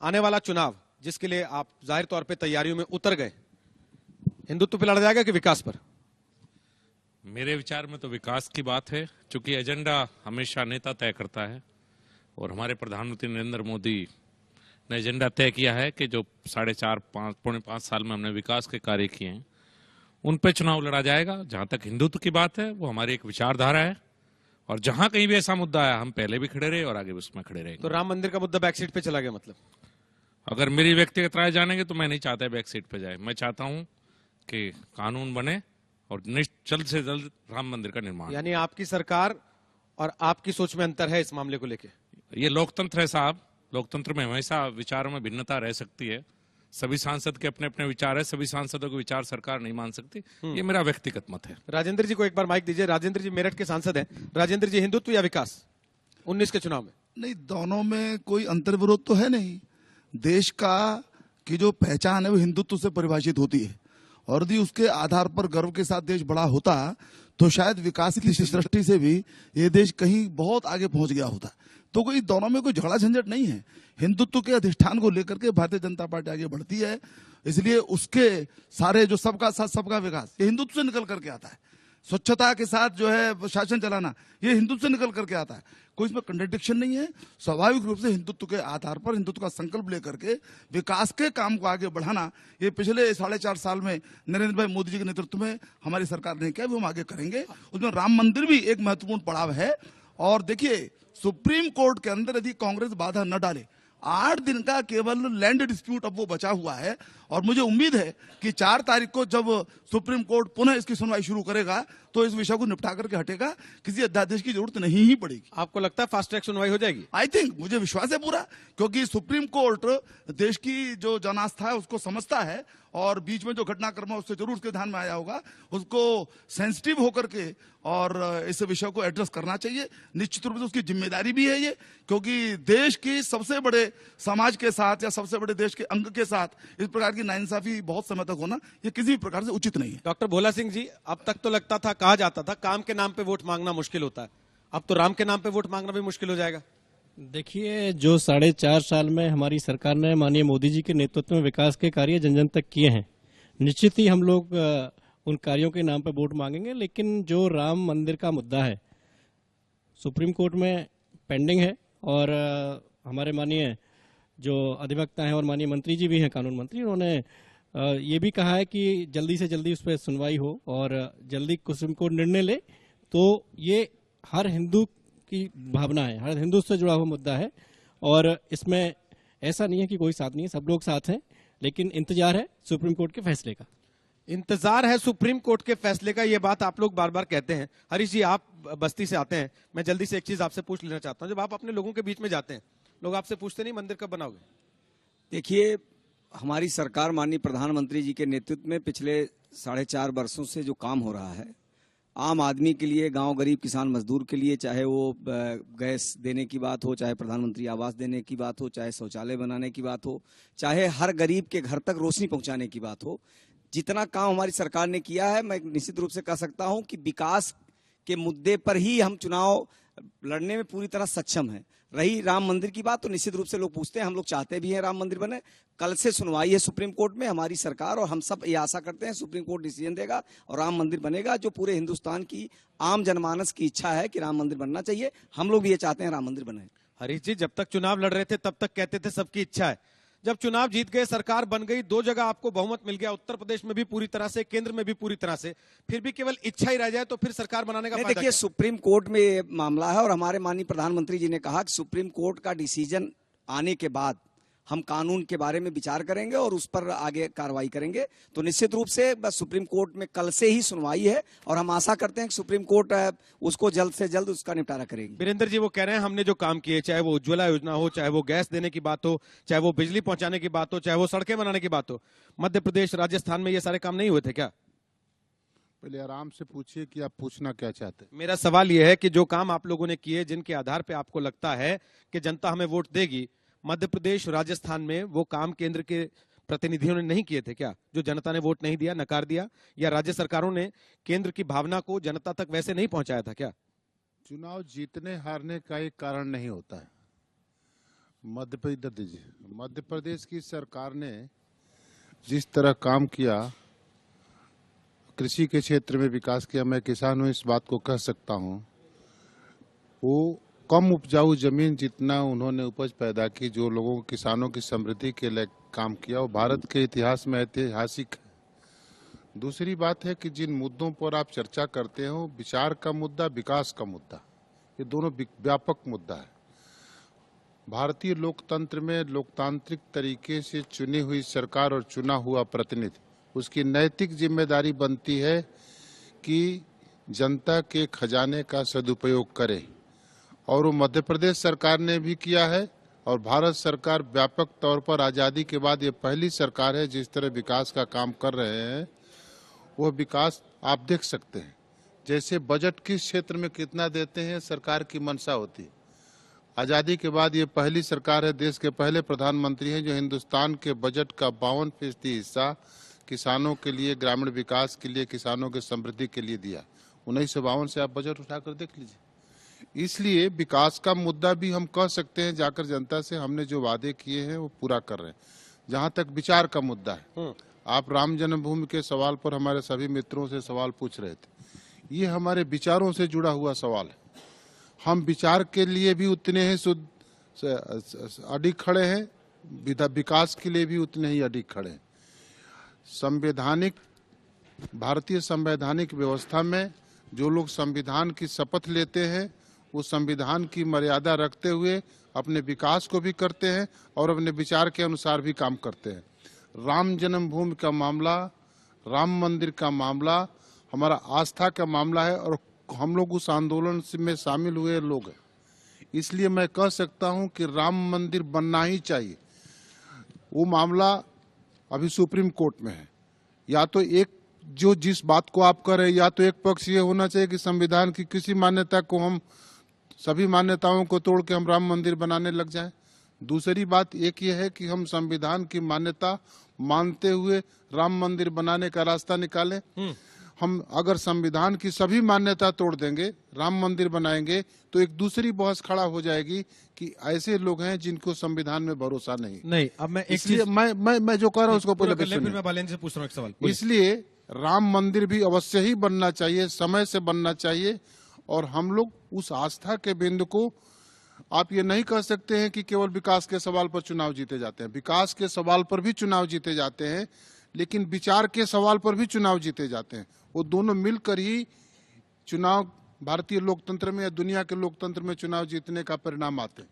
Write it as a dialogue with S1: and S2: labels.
S1: आने वाला चुनाव जिसके लिए आप जाहिर तौर पे तैयारियों में उतर गए, हिंदुत्व पे लड़ा जाएगा कि विकास पर?
S2: मेरे विचार में तो विकास की बात है, क्योंकि एजेंडा हमेशा नेता तय करता है और हमारे प्रधानमंत्री नरेंद्र मोदी ने एजेंडा तय किया है कि जो 4.5 पौने 5 साल में हमने विकास के कार्य किए हैं उन पे चुनाव लड़ा जाएगा। जहां तक हिंदुत्व की बात है वो हमारी एक विचारधारा है और जहां कहीं भी ऐसा मुद्दा आया हम पहले भी खड़े रहे और आगे भी उसमें खड़े रहेंगे।
S1: तो राम मंदिर का मुद्दा बैकसीट पे चला गया मतलब?
S2: अगर मेरी व्यक्तिगत राय जानेंगे तो मैं नहीं चाहता बैक सीट पे जाए। मैं चाहता हूं कि कानून बने और जल्द से जल्द राम मंदिर का निर्माण।
S1: यानी आपकी सरकार और आपकी सोच में अंतर है इस मामले को लेके? ये
S2: लोकतंत्र है साहब, लोकतंत्र में हमेशा विचारों में भिन्नता रह सकती है। सभी सांसद के अपने अपने विचार है, सभी सांसदों के विचार सरकार नहीं मान सकती। ये मेरा व्यक्तिगत मत है।
S1: राजेंद्र जी को एक बार माइक दीजिए। राजेंद्र जी मेरठ के सांसद हैं। राजेंद्र जी, हिंदुत्व या विकास 19 के चुनाव में?
S3: नहीं, दोनों में कोई अंतर्विरोध तो है नहीं। देश का की जो पहचान है वो हिंदुत्व से परिभाषित होती है और यदि उसके आधार पर गर्व के साथ देश बड़ा होता तो शायद विकास की दृष्टि से भी ये देश कहीं बहुत आगे पहुंच गया होता। तो कोई दोनों में कोई झगड़ा झंझट नहीं है। हिंदुत्व के अधिष्ठान को लेकर के भारतीय जनता पार्टी आगे बढ़ती है, इसलिए उसके सारे जो सबका साथ सबका विकास ये हिंदुत्व से निकल करके आता है। स्वच्छता के साथ जो है शासन चलाना ये हिंदुत्व से निकल करके आता है। कोई इसमें कंट्रडिक्शन नहीं है। स्वाभाविक रूप से हिंदुत्व के आधार पर हिंदुत्व का संकल्प लेकर के विकास के काम को आगे बढ़ाना ये पिछले 4.5 साल में नरेंद्र भाई मोदी जी के नेतृत्व में हमारी सरकार ने किया, भी हम आगे करेंगे। उसमें राम मंदिर भी एक महत्वपूर्ण पड़ाव है। और देखिए, सुप्रीम कोर्ट के अंदर यदि कांग्रेस बाधा न डाले, 8 दिन का केवल लैंड डिस्प्यूट अब वो बचा हुआ है और मुझे उम्मीद है कि 4 तारीख को जब सुप्रीम कोर्ट पुनः इसकी सुनवाई शुरू करेगा तो इस विषय को निपटा करके हटेगा। किसी अध्यादेश की जरूरत नहीं ही पड़ेगी।
S1: आपको लगता है फास्ट ट्रैक सुनवाई हो जाएगी?
S3: आई थिंक, मुझे विश्वास है पूरा, क्योंकि सुप्रीम कोर्ट देश की जो जनास्था है उसको समझता है और बीच में जो घटनाक्रम है उससे जरूर उसके ध्यान में आया होगा। उसको सेंसिटिव होकर के और इस विषय को एड्रेस करना चाहिए। निश्चित रूप से उसकी जिम्मेदारी भी है ये, क्योंकि देश की सबसे बड़े समाज के साथ या सबसे बड़े देश के अंग के साथ इस प्रकार की नाइंसाफी बहुत समय तक होना ये किसी भी प्रकार से उचित नहीं है।
S1: डॉक्टर भोला सिंह जी, अब तक तो लगता था, कहा जाता था काम के नाम पे वोट मांगना मुश्किल होता है, अब तो राम के नाम पे वोट मांगना भी मुश्किल हो जाएगा।
S4: देखिए, जो 4.5 साल में हमारी सरकार ने माननीय मोदी जी के नेतृत्व में विकास के कार्य जन जन तक किए हैं, निश्चित ही हम लोग उन कार्यों के नाम पर वोट मांगेंगे। लेकिन जो राम मंदिर का मुद्दा है सुप्रीम कोर्ट में पेंडिंग है और हमारे माननीय जो अधिवक्ता हैं और माननीय मंत्री जी भी हैं, कानून मंत्री, उन्होंने ये भी कहा है कि जल्दी से जल्दी उस पर सुनवाई हो और जल्दी सुप्रीम कोर्ट निर्णय ले। तो ये हर हिंदू की भावना है, हर हिंदू से जुड़ा हुआ मुद्दा है और इसमें ऐसा नहीं है कि कोई साथ नहीं है, सब लोग साथ हैं। लेकिन इंतजार है सुप्रीम कोर्ट के फैसले का।
S1: इंतजार है सुप्रीम कोर्ट के फैसले का, ये बात आप लोग बार बार कहते हैं। हरीश जी, आप बस्ती से आते हैं, मैं जल्दी से एक चीज आपसे पूछ लेना चाहता हूं। जब आप अपने लोगों के बीच में जाते हैं, लोग आपसे पूछते नहीं मंदिर कब बनाओगे?
S5: देखिए, हमारी सरकार माननीय प्रधानमंत्री जी के नेतृत्व में पिछले 4.5 वर्षों से जो काम हो रहा है आम आदमी के लिए, गांव गरीब किसान मजदूर के लिए, चाहे वो गैस देने की बात हो, चाहे प्रधानमंत्री आवास देने की बात हो, चाहे शौचालय बनाने की बात हो, चाहे हर गरीब के घर तक रोशनी पहुंचाने की बात हो, जितना काम हमारी सरकार ने किया है, मैं निश्चित रूप से कह सकता हूं कि विकास के मुद्दे पर ही हम चुनाव लड़ने में पूरी तरह सक्षम है। रही राम मंदिर की बात, तो निश्चित रूप से लोग पूछते हैं, हम लोग चाहते भी हैं राम मंदिर बने। कल से सुनवाई है सुप्रीम कोर्ट में, हमारी सरकार और हम सब ये आशा करते हैं सुप्रीम कोर्ट डिसीजन देगा और राम मंदिर बनेगा, जो पूरे हिंदुस्तान की आम जनमानस की इच्छा है कि राम मंदिर बनना चाहिए। हम लोग ये चाहते हैं राम मंदिर बने।
S1: हरीश जी, जब तक चुनाव लड़ रहे थे तब तक कहते थे सबकी इच्छा है, जब चुनाव जीत गए, सरकार बन गई, 2 जगह आपको बहुमत मिल गया, उत्तर प्रदेश में भी पूरी तरह से, केंद्र में भी पूरी तरह से, फिर भी केवल इच्छा ही रह जाए तो फिर सरकार बनाने का फायदा क्या?
S5: देखिए, सुप्रीम कोर्ट में ये मामला है और हमारे माननीय प्रधानमंत्री जी ने कहा कि सुप्रीम कोर्ट का डिसीजन आने के बाद हम कानून के बारे में विचार करेंगे और उस पर आगे कार्रवाई करेंगे। तो निश्चित रूप से बस सुप्रीम कोर्ट में कल से ही सुनवाई है और हम आशा करते हैं कि सुप्रीम कोर्ट उसको जल्द से जल्द उसका निपटारा करेगी।
S1: वीरेंद्र जी, वो कह रहे हैं हमने जो काम किए, चाहे वो उज्ज्वला योजना हो, चाहे वो गैस देने की बात हो, चाहे वो बिजली पहुंचाने की बात हो, चाहे वो सड़कें बनाने की बात हो, मध्य प्रदेश राजस्थान में ये सारे काम नहीं हुए थे क्या?
S6: पहले आराम से पूछिए कि आप पूछना क्या चाहते हैं।
S1: मेरा सवाल यह है कि जो काम आप लोगों ने किए, जिनके आधार पर आपको लगता है कि जनता हमें वोट देगी, मध्य प्रदेश राजस्थान में वो काम केंद्र के प्रतिनिधियों ने नहीं किए थे क्या? जो जनता ने वोट नहीं दिया, नकार दिया, या राज्य सरकारों ने केंद्र की भावना को जनता तक वैसे नहीं पहुंचाया था क्या?
S6: चुनाव जीतने हारने का एक कारण नहीं होता है। मध्य प्रदेश की सरकार ने जिस तरह काम किया, कृषि के क्षेत्र में विकास किया, मैं किसान हूँ इस बात को कह सकता हूँ। वो कम उपजाऊ जमीन जितना उन्होंने उपज पैदा की, जो लोगों को किसानों की समृद्धि के लिए काम किया, वो भारत के इतिहास में ऐतिहासिक है। दूसरी बात है कि जिन मुद्दों पर आप चर्चा करते हो, विचार का मुद्दा, विकास का मुद्दा, ये दोनों व्यापक मुद्दा है। भारतीय लोकतंत्र में लोकतांत्रिक तरीके से चुनी हुई सरकार और चुना हुआ प्रतिनिधि, उसकी नैतिक जिम्मेदारी बनती है कि जनता के खजाने का सदुपयोग करे, और वो मध्य प्रदेश सरकार ने भी किया है। और भारत सरकार व्यापक तौर पर आजादी के बाद ये पहली सरकार है जिस तरह विकास का काम कर रहे हैं। वो विकास आप देख सकते हैं, जैसे बजट किस क्षेत्र में कितना देते हैं, सरकार की मंशा होती है। आजादी के बाद ये पहली सरकार है, देश के पहले प्रधानमंत्री हैं जो हिंदुस्तान के बजट का 52% हिस्सा किसानों के लिए, ग्रामीण विकास के लिए, किसानों की समृद्धि के लिए दिया। 1952 से आप बजट उठाकर देख लीजिए। इसलिए विकास का मुद्दा भी हम कह सकते हैं, जाकर जनता से हमने जो वादे किए हैं वो पूरा कर रहे हैं। जहां तक विचार का मुद्दा है, आप राम जन्मभूमि के सवाल पर हमारे सभी मित्रों से सवाल पूछ रहे थे, ये हमारे विचारों से जुड़ा हुआ सवाल है। हम विचार के लिए भी उतने ही अडिग खड़े हैं, विकास के लिए भी उतने ही अडिग खड़े हैं। भारतीय संवैधानिक व्यवस्था में जो लोग संविधान की शपथ लेते हैं, वो संविधान की मर्यादा रखते हुए अपने विकास को भी करते हैं और अपने विचार के अनुसार भी काम करते हैं। राम जन्मभूमि का मामला, राम मंदिर का मामला हमारा आस्था का मामला है, और हम लोग उस आंदोलन में शामिल हुए लोग हैं। इसलिए मैं कह सकता हूं कि राम मंदिर बनना ही चाहिए। वो मामला अभी सुप्रीम कोर्ट में है। या तो एक जो जिस बात को आप कर रहे हैं, या तो एक पक्ष ये होना चाहिए कि संविधान की किसी मान्यता को हम, सभी मान्यताओं को तोड़ के हम राम मंदिर बनाने लग जाएं। दूसरी बात एक ये है कि हम संविधान की मान्यता मानते हुए राम मंदिर बनाने का रास्ता निकालें। हम अगर संविधान की सभी मान्यता तोड़ देंगे, राम मंदिर बनाएंगे, तो एक दूसरी बहस खड़ा हो जाएगी कि ऐसे लोग हैं जिनको संविधान में भरोसा नहीं।
S1: अब मैं
S6: इसलिए मैं जो कह रहा हूँ उसको
S1: फिर
S6: पहले
S1: मैं बालेंद्र से पूछ रहा हूँ एक सवाल।
S6: इसलिए राम मंदिर भी अवश्य ही बनना चाहिए, समय से बनना चाहिए। और हम लोग उस आस्था के बिंदु को, आप ये नहीं कह सकते हैं कि केवल विकास के सवाल पर चुनाव जीते जाते हैं। विकास के सवाल पर भी चुनाव जीते जाते हैं, लेकिन विचार के सवाल पर भी चुनाव जीते जाते हैं। वो दोनों मिलकर ही चुनाव भारतीय लोकतंत्र में या दुनिया के लोकतंत्र में चुनाव जीतने का परिणाम आते हैं।